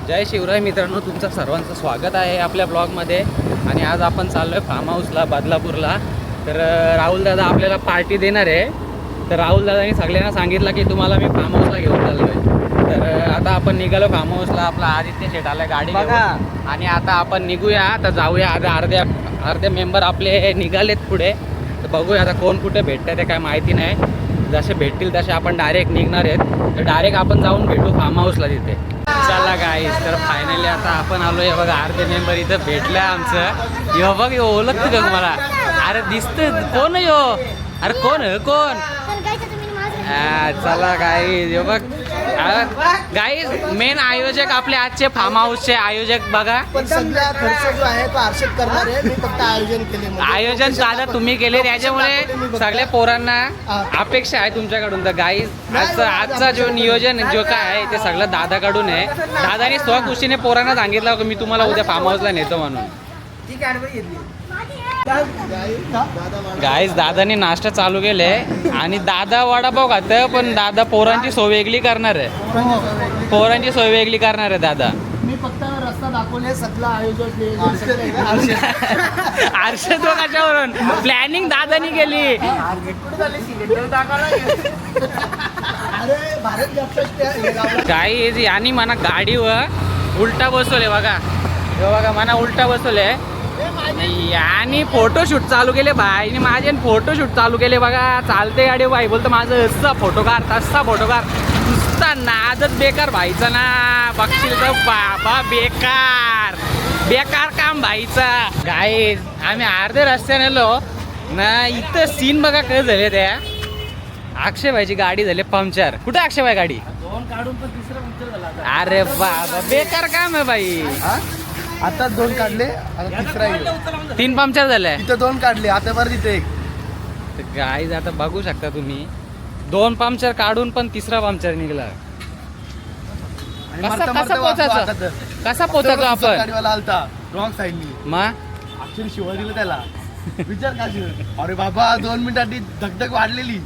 जय शिवराय मित्रांनो, तुमचं सर्वांचं स्वागत आहे आपल्या ब्लॉगमध्ये. आणि आज आपण चाललो आहे फार्म हाऊसला बदलापूरला. तर राहुल दादा आपल्याला पार्टी देणार आहे. तर राहुल दादानी सगळ्यांना सांगितलं की तुम्हाला मी फार्म हाऊसला घेऊन चाललो आहे. तर आता आपण निघालो फार्म हाऊसला. आपला आदित्य शेट आला गाडी बघा. आणि आता आपण निघूया. आता जाऊया. आता अर्धे मेंबर आपले निघालेत पुढे. तर बघूया आता कोण कुठे भेटतं ते काय माहिती नाही. जसे भेटतील तसे आपण डायरेक्ट निघणार आहेत. तर डायरेक्ट आपण जाऊन भेटू फार्म हाऊसला तिथे. चला गाईस, तर फायनली आता आपण आलो आहे बघा. अर्धे मेंबर इथं भेटलं आमचं. यो बघ, यो ओळखतं का तुम्हाला? अरे दिसतं कोण यो? अरे कोण चला गाईस, यो बघ गाईस, मेन आयोजक आपले आजचे फार्म हाऊसचे आयोजक बघा. पण सगळा खर्च जो आहे तो हर्षद करणार आहे. मी फक्त आयोजन केले. आयोजन दादा तुम्ही केले, त्याच्यामुळे सगळ्या पोरांना अपेक्षा आहे तुमच्याकडून. तर गाईस आजचा जो नियोजन जो काय आहे ते सगळं दादाकडून आहे. दादाने स्वखुशीने पोरांना सांगितलं की मी तुम्हाला उद्या फार्म हाऊसला नेतो म्हणून. गाईस दादाने नाश्ता चालू केले आणि दादा वडापाव खात, पण दादा पोरांची सोय वेगळी करणार आहे. पोरांची सोय वेगळी करणार आहे दादा. मी फक्त रस्ता दाखवले. सगळं आयोजक हर्षद कशावरून प्लॅनिंग दादानी केली. अरे भारत काही आणि म्हणा गाडीवर उलटा बसवले बघा. बघा म्हणा उलटा बसवले आणि फोटोशूट चालू केले भाईने माझे. फोटोशूट चालू केले बघा. चालते गाडी भाई बोलतो माझं असा फोटो काढ तसा फोटो काढ. नुसता नादच बेकार भाईचा ना. बघशील तर बाबा बेकार काम भाईचा. गाईस आम्ही अर्धे रस्त्याने आलो ना. इथं सीन बघा काय झाले. त्या अक्षय भाईची गाडी झाली पंक्चर. कुठे अक्षय भाई गाडी काढून पण तिसरा पंक्चर झाला. अरे बाबा बेकार काम आहे भाई. आता 2 काढले, आता तिसरा येईल. 3 पंक्चर झाले. इथं 2 काढले, आता परत इथे 1. तर गाईज आता बघू शकता तुम्ही. 2 पंक्चर काढून पण तिसरा पंक्चर निघला. कसा पोचायचो आपण? गाडीवाला आलता रॉंग साईडनी. मग ऍक्च्युअली शिवाय दिलं त्याला. विचार का? अरे बाबा 2 मिनिटांनी धगधग वाढलेली.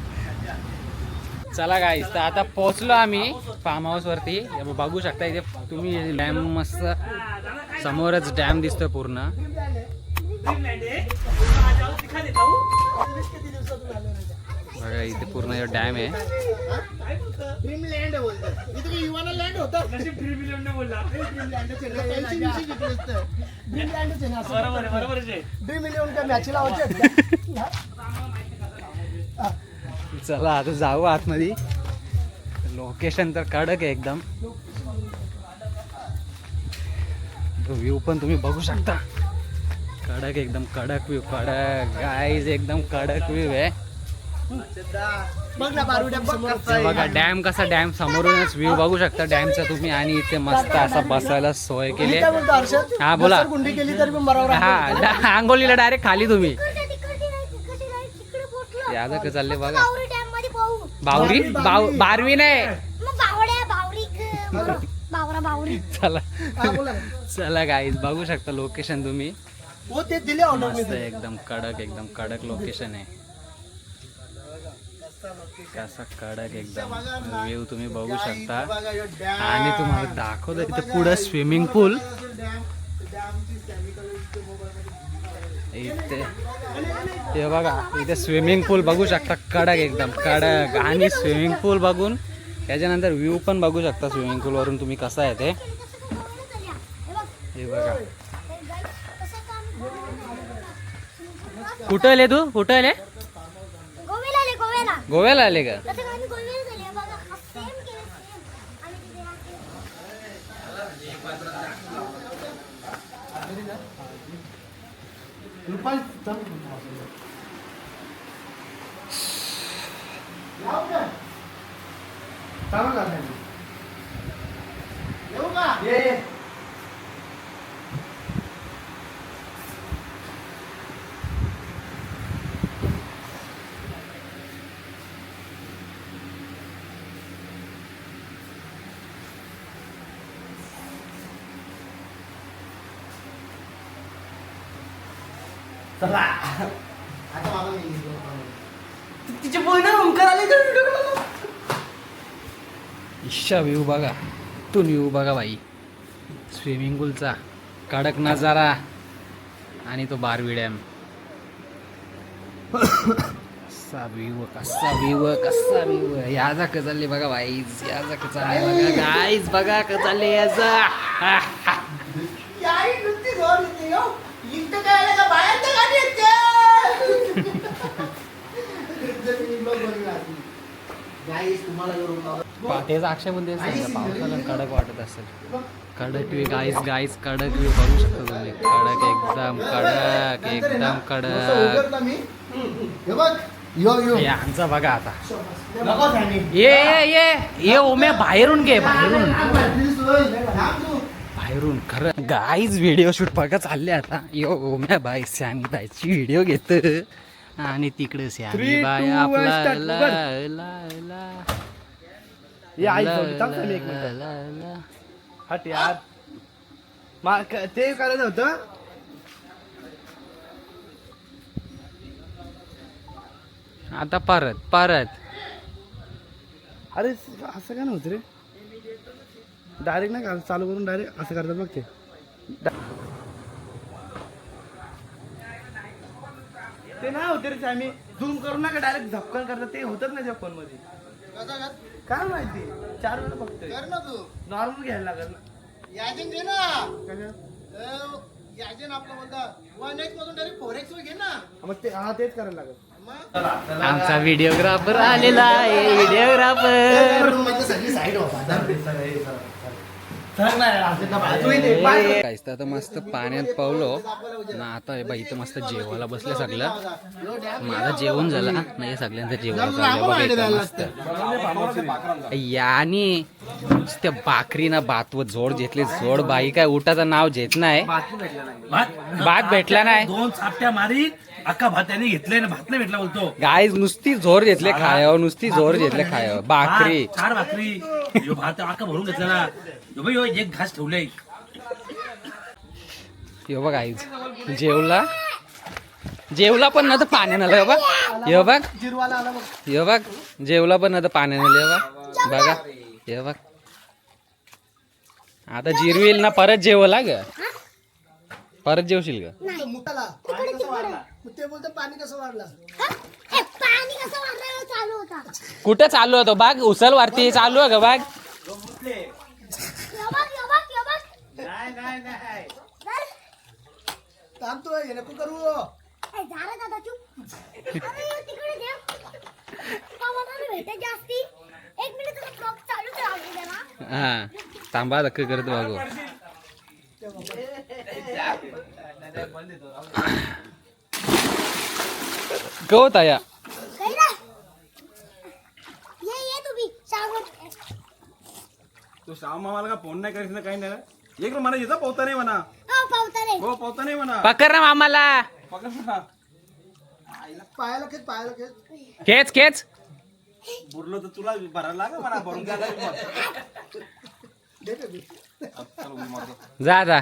चला गाईज, तर आता पोहोचलो आम्ही फार्म हाऊस वरती. बघू शकता इथे तुम्ही डॅम मस्त समोरच डॅम दिसतोय पूर्ण. बघा इथे पूर्ण डॅम आहे. चला आता जाऊ आतमध्ये. लोकेशन तर कडक आहे एकदम. व्ह्यू पण तुम्ही बघू शकता. कडक एकदम कडक व्ह्यू. कडक गाईज एकदम कडक व्ह्यू आहे. बघा डॅम कसा. डॅम समोरूनच व्ह्यू बघू शकता डॅमचा तुम्ही. आणि इथे मस्त असा बसायला सोय केली. हा बोला. हा आंघोलीला डायरेक्ट खाली तुम्ही. याद का चालले बघा. बारवी नाही. चला चला गाईज बघू शकता लोकेशन तुम्ही. मस्त एकदम कडक लोकेशन आहे. कसा कडक एकदम व्ह्यू तुम्ही बघू शकता. आणि तुम्हाला दाखवतो इथे पुढे स्विमिंग पूल. इथे हे बघा इथे स्विमिंग पूल बघू शकता. कडक एकदम कडक. आणि स्विमिंग पूल बघून त्याच्यानंतर व्ह्यू पण बघू शकता स्विमिंग पूल वरून तुम्ही कसा आहे ते. हे बघा. कुठं आले तू? कुठं आले? गोव्याला आले का? तिचे बोल ओंकार आले. इच्छा व्ह्यू बघा. तो व्ह्यू बघा भाई. स्विमिंग पूलचा कडक नजारा आणि तो बारवी डॅम. कसा व्ह्यू या जा चालले बघा वाईज, या जा चालले बघा गाईज, बघा का चालले याचा. तेच अक्षय म्हणते पावसाला कडक वाटत असेल. कडक व्ह्यू गाईज कडक व्ह्यू बघू शकता तुम्ही. कडक एकदम कडक. हे आमचा बघा आता. ये ओम्या बाहेरून घे, बाहेरून खरं गाईज व्हिडिओ शूट बघा चालले आता. यो ओम्या बाई सॅमी बाईची व्हिडिओ घेत आणि तिकडे सॅमी बाई आपला हट यार, ते करायचं होतं. आता परत अरे असं काय नव्हतं रे, डायरेक्ट नाही चालू करून डायरेक्ट असं करतात बघ. ते नाही होते रे आम्ही झूम करून नका डायरेक्ट झपकन करतात, ते होतच नाही त्या फोन मध्ये. काय माहिती 4 वेळा फक्त नॉर्मल घ्यायला लागत ना. याजन घे ना, याजन आपलं बोलता 1x मधून डायरेक्ट 4x घे ना. मग ते तेच करायला लागत. आमचा व्हिडिओग्राफर आलेला आहे. काहीच आता मस्त पाण्यात पावलो ना. आता बाई इथं मस्त जेवायला बसले सगळं. माझं जेवण झालं नाही, सगळ्यांचं जेवण झालं मस्त. यानी त्या भाकरीना भातवर जोड घेतली. जोड बाई काय उठाचं नाव घेत नाही. भात भेटला नाही. 2 चापट्या मारी अख्खा भात त्याने घेतलाय ना, भात नाही भेटला बोलतो. गाईज नुसती जोर घेतले खायावर, नुसती जोर घेतले खायावर. भाकरी 4 भाकरी, ह्यो भात अख्खा भरून घेतला ना. ह्यो बाई, ह्यो एक घास ठेवलाय. यो बघ गाईज जेवला पण ना तर पाण्यानं आलं. यो बघ जेवला पण ना तर पाण्यानं आलं. बघा हे बघ आता जिरवील ना, परत जेवला ग, परत जेवशील ग. ते बोलतो पाणी कसं वाढलं. कुठं चालू होतो बाग, उचल वरती चालू आहे ग बाग. थांबतोय नको करू. हा थांबा धक्का करत बागो. गवत आया तो श्याम मामाला का फोन नाही करायचं काही नाही. एक म्हणा येतं पोहता नाही म्हणा. हो पोहता नाही म्हणा. पकड ना मामाला. पकड ना. पायाला खेच खेच खेच. बुरलो तर तुला भरायला लाग म्हणा, भरून घ्यायला जा जा.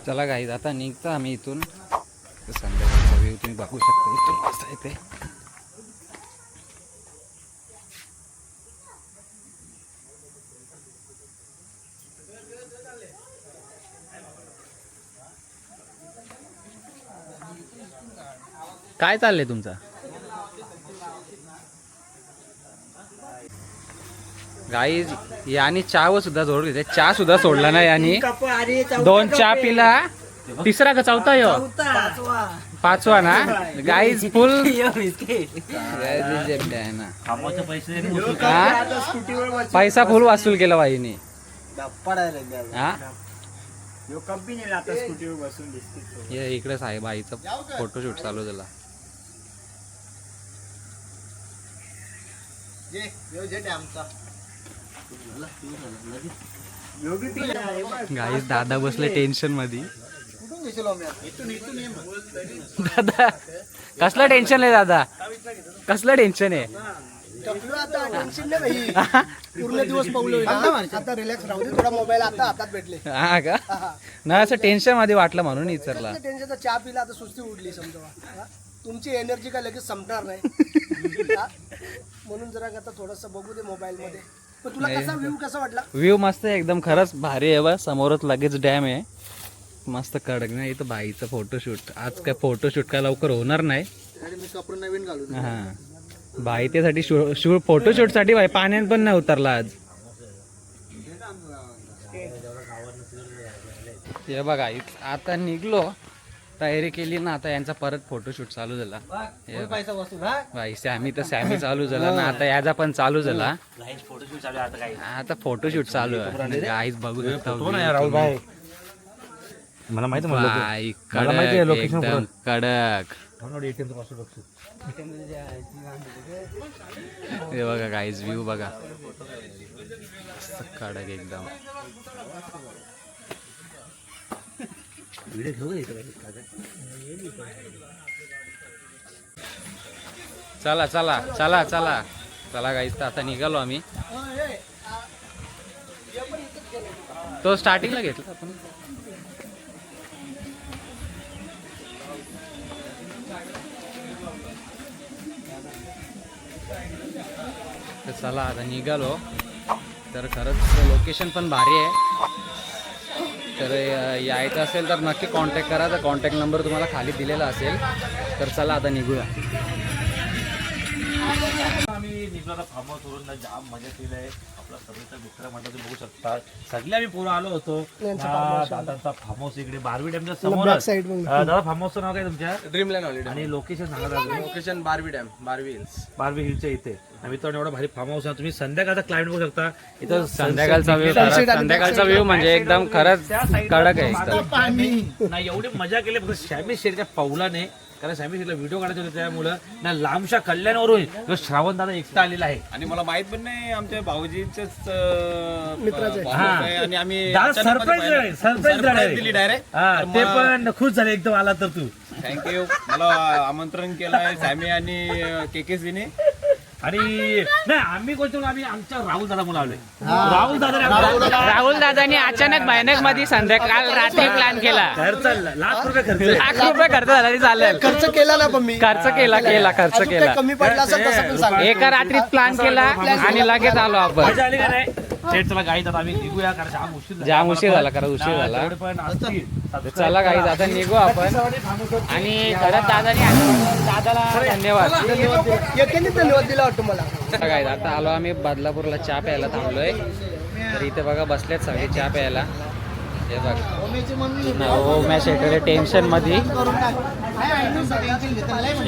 चला गाईज आता निघतो आम्ही इथून. संध्याकाळचा व्ह्यू तुम्ही बघू शकता इथून कसं आहे ते. काय चाललंय तुमचं गाईज? यानी चहा सुद्धा जोड घेतले. चहा सुद्धा सोडला नाही यानी. 2 चहा पिला. तिसरा का चौथा यो? पाचवा ना गाईज. फुल पैसा फुल वसूल केला बाईने. इकडेच आहे बाईचा फोटोशूट चालू झाला. गाईस दादा बसले टेन्शन मध्ये. दादा कसलं टेन्शन आहे दादा? कसलं टेन्शन आहे? पूर्ण दिवस पावलोय आता रिलॅक्स राहू दे. थोडा मोबाईल आता हातात भेटले. हा का? ना असं टेन्शन मध्ये वाटलं म्हणून विचारला. टेन्शनचा चहा पिला आता सुस्ती उडली समजा. तुमची एनर्जी काय लगेच संपणार नाही हा? म्हणून जरा आता थोडस बघू दे मोबाईल मध्ये. पण तुला कसा व्ह्यू कसा वाटला? व्ह्यू मस्त आहे एकदम, खरंच भारी आहे बा. समोरच लगेच डॅम आहे, मस्त कडक नाही. इथं बाईचं फोटोशूट, आज काय फोटोशूट काय लवकर होणार नाही. मी कपडे नवीन घालून हा बाई त्यासाठी फोटोशूट साठी बाई पाण्यात पण नाही उतरला आज. हे बघा आता निघलो, तयारी केली ना, आता यांचा परत फोटोशूट चालू झाला. हे बाई सॅमी चालू झाला ना, आता याचा पण चालू झाला. फोटोशूट चालू आहे आता काय. आता फोटोशूट चालू आहे, गाईज बघू शकता. राहुल भाई मला माहिती बाई कडक एकदम कडक. हे बघा गाईज व्ह्यू बघा, कडक एकदम. चला चला चला चला चला गाईज, तर आता निघालो आम्ही. तो स्टार्टिंगला घेतला आपण. तर चला आता निघालो. तर खरंच लोकेशन पण भारी आहे. तर यायचं असेल तर नक्की कॉन्टॅक्ट करा. तर कॉन्टॅक्ट नंबर तुम्हाला खाली दिलेला असेल. तर चला आता निघूया. आम्ही निघलो आता फार्म हाऊस वरून, जाम मजा केलंय. आपला सगळीचा मित्र म्हटलं तुम्ही बघू शकता, सगळे आम्ही पोरं आलो होतो. दादांचा फार्म हाऊस इकडे बारवी डॅमच्या समोर. दादा फार्म हाऊसचं नाव काय तुमच्या? Dreamland holiday. आणि लोकेशन सांगा दादा. Location Barvi dam, Barvi hills. Barvi हिलच्या इथे. आम्ही तर एवढा भारी फार्म हाऊस आहे. तुम्ही संध्याकाळचा क्लायमेट बघू शकता इथं. संध्याकाळचा व्ह्यू, संध्याकाळचा व्ह्यू म्हणजे एकदम खरंच कडक आहे एकदम. नाही एवढी मजा केली फक्त शॅमी शेरच्या पावलाने. कारण शॅमी शेरला व्हिडिओ काढायचे होते, त्यामुळं ना लांबशा कल्याणावरून श्रावण दादा एकटा आलेला आहे. आणि मला माहित पण नाही आमच्या भाऊजींचेच मित्राचे. आणि आम्ही सरप्राईज दिली डायरेक्ट. ते पण खुश झाले एकदम आला तर तू. थँक्यू. मला आमंत्रण केलंय सॅमी आणि केकेसीने. आणि नाही आम्ही कोणतो, आम्ही आमच्या राहुल दादा मुलं आलोय. राहुल दादानी अचानक भयानक मध्ये संध्याकाळ रात्री प्लॅन केला. खर्च लाख रुपये खर्च. लाख रुपये खर्च झाला तरी चालेल. खर्च केला ना पण मी. खर्च केला खर्च अजून केला. काही कमी पडला असेल तसं पण सांग. एका रात्रीत प्लॅन केला आणि लगेच आलो आपण. मजा आली का नाही? थेट चला गाईत आता आम्ही निघूया, कारण जाम उशीर झाला कारण उशीर झाला. तेवढे पण असतील. तर चला गाईज आता निघू आपण. आणि खरंच दादाला धन्यवाद. एकेने धन्यवाद दिला वाटतं मला. गाईज आता आलो आम्ही बदलापूरला चहा प्यायला थांबलोय. तर इथे बघा बसलेत सगळे चहा प्यायला. हे बघा ओम्या शेटरे टेन्शन मध्ये. हे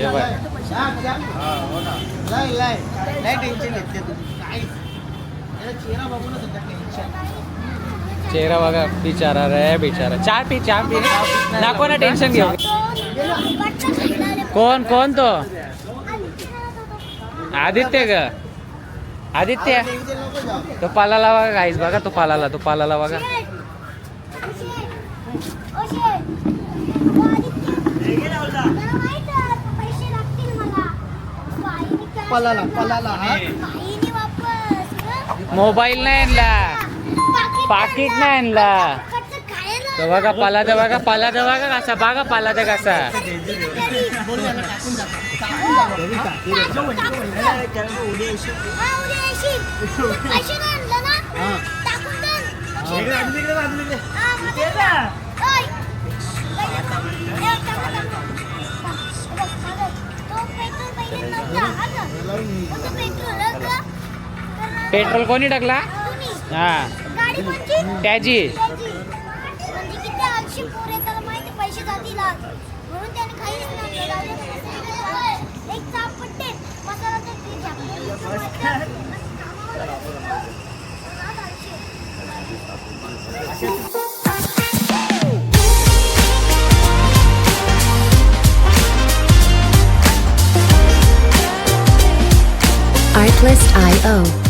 बघा चेहरा बघा बिचारा रे बिचारा. चहा पी नको ना टेन्शन घेऊ. कोण तो? आदित्य ग. आदित्य तो पालाला बघा गाईज बघा. तो पालाला बघा. पलाला मोबाईल नाही आणला, पाकिट नाही आणला. तो बघा पालाचा बघा कसा बघा पालाचा कसा. पेट्रोल कोणी टाकला? हा त्याची. Artlist.io